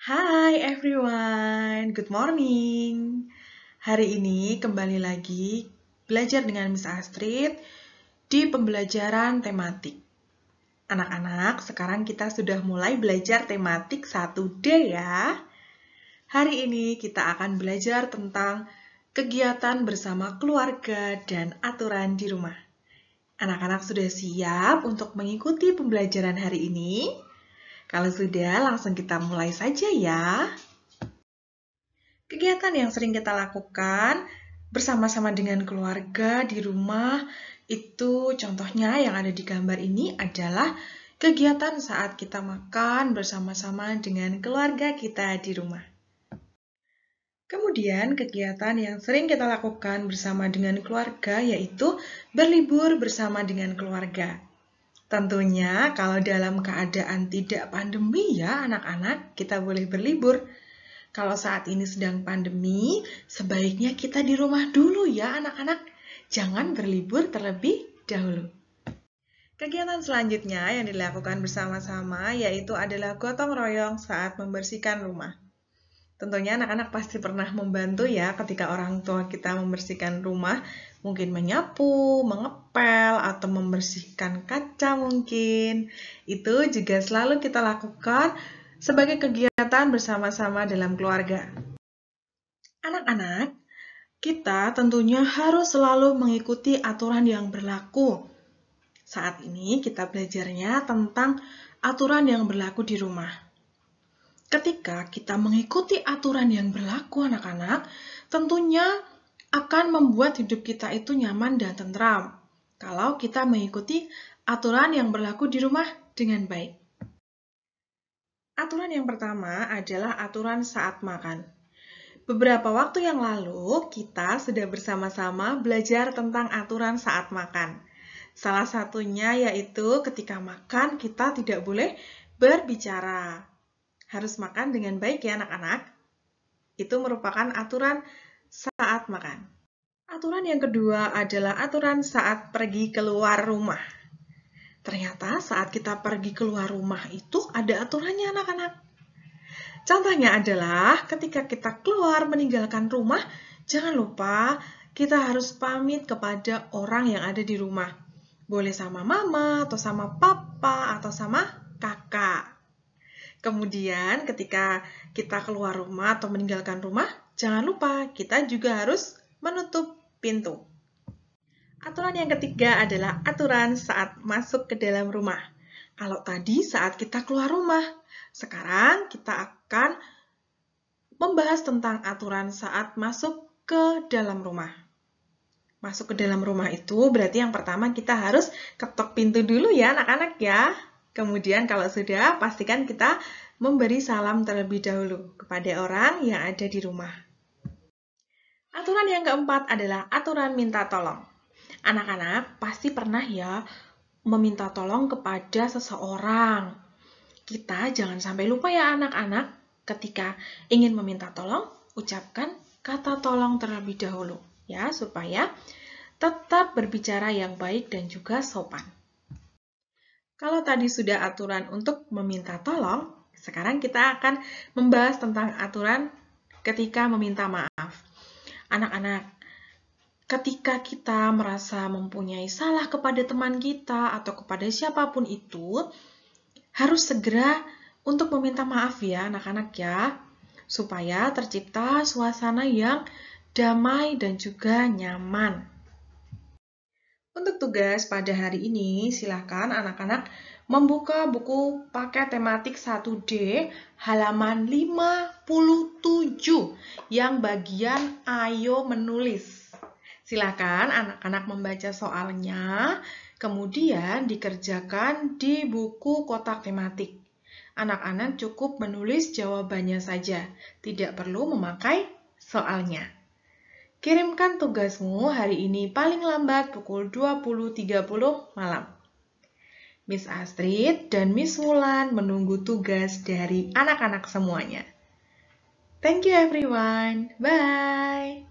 Hai everyone, good morning. Hari ini kembali lagi belajar dengan Miss Astrid di pembelajaran tematik. Anak-anak, sekarang kita sudah mulai belajar tematik 1D ya. Hari ini kita akan belajar tentang kegiatan bersama keluarga dan aturan di rumah. Anak-anak sudah siap untuk mengikuti pembelajaran hari ini? Kalau sudah, langsung kita mulai saja ya. Kegiatan yang sering kita lakukan bersama-sama dengan keluarga di rumah itu contohnya yang ada di gambar ini adalah kegiatan saat kita makan bersama-sama dengan keluarga kita di rumah. Kemudian kegiatan yang sering kita lakukan bersama dengan keluarga yaitu berlibur bersama dengan keluarga. Tentunya kalau dalam keadaan tidak pandemi ya anak-anak, kita boleh berlibur. Kalau saat ini sedang pandemi, sebaiknya kita di rumah dulu ya anak-anak. Jangan berlibur terlebih dahulu. Kegiatan selanjutnya yang dilakukan bersama-sama yaitu adalah gotong royong saat membersihkan rumah. Tentunya anak-anak pasti pernah membantu ya ketika orang tua kita membersihkan rumah, mungkin menyapu, mengepel, atau membersihkan kaca mungkin. Itu juga selalu kita lakukan sebagai kegiatan bersama-sama dalam keluarga. Anak-anak, kita tentunya harus selalu mengikuti aturan yang berlaku. Saat ini kita belajarnya tentang aturan yang berlaku di rumah. Ketika kita mengikuti aturan yang berlaku anak-anak, tentunya akan membuat hidup kita itu nyaman dan tentram. Kalau kita mengikuti aturan yang berlaku di rumah dengan baik. Aturan yang pertama adalah aturan saat makan. Beberapa waktu yang lalu, kita sudah bersama-sama belajar tentang aturan saat makan. Salah satunya yaitu ketika makan kita tidak boleh berbicara. Harus makan dengan baik ya anak-anak. Itu merupakan aturan saat makan. Aturan yang kedua adalah aturan saat pergi keluar rumah. Ternyata saat kita pergi keluar rumah itu ada aturannya anak-anak. Contohnya adalah ketika kita keluar meninggalkan rumah, jangan lupa kita harus pamit kepada orang yang ada di rumah. Boleh sama mama, atau sama papa, atau sama kakak. Kemudian ketika kita keluar rumah atau meninggalkan rumah, jangan lupa kita juga harus menutup pintu. Aturan yang ketiga adalah aturan saat masuk ke dalam rumah. Kalau tadi saat kita keluar rumah, sekarang kita akan membahas tentang aturan saat masuk ke dalam rumah. Masuk ke dalam rumah itu berarti yang pertama kita harus ketok pintu dulu ya anak-anak ya. Kemudian kalau sudah, pastikan kita memberi salam terlebih dahulu kepada orang yang ada di rumah. Aturan yang keempat adalah aturan minta tolong. Anak-anak pasti pernah ya meminta tolong kepada seseorang. Kita jangan sampai lupa ya anak-anak, ketika ingin meminta tolong, ucapkan kata tolong terlebih dahulu ya, supaya tetap berbicara yang baik dan juga sopan. Kalau tadi sudah aturan untuk meminta tolong, sekarang kita akan membahas tentang aturan ketika meminta maaf. Anak-anak, ketika kita merasa mempunyai salah kepada teman kita atau kepada siapapun itu, harus segera untuk meminta maaf ya anak-anak ya, supaya tercipta suasana yang damai dan juga nyaman. Untuk tugas pada hari ini, silakan anak-anak membuka buku paket tematik 1D halaman 57 yang bagian Ayo Menulis. Silakan anak-anak membaca soalnya, kemudian dikerjakan di buku kotak tematik. Anak-anak cukup menulis jawabannya saja, tidak perlu memakai soalnya. Kirimkan tugasmu hari ini paling lambat pukul 20.30 malam. Miss Astrid dan Miss Wulan menunggu tugas dari anak-anak semuanya. Thank you everyone. Bye.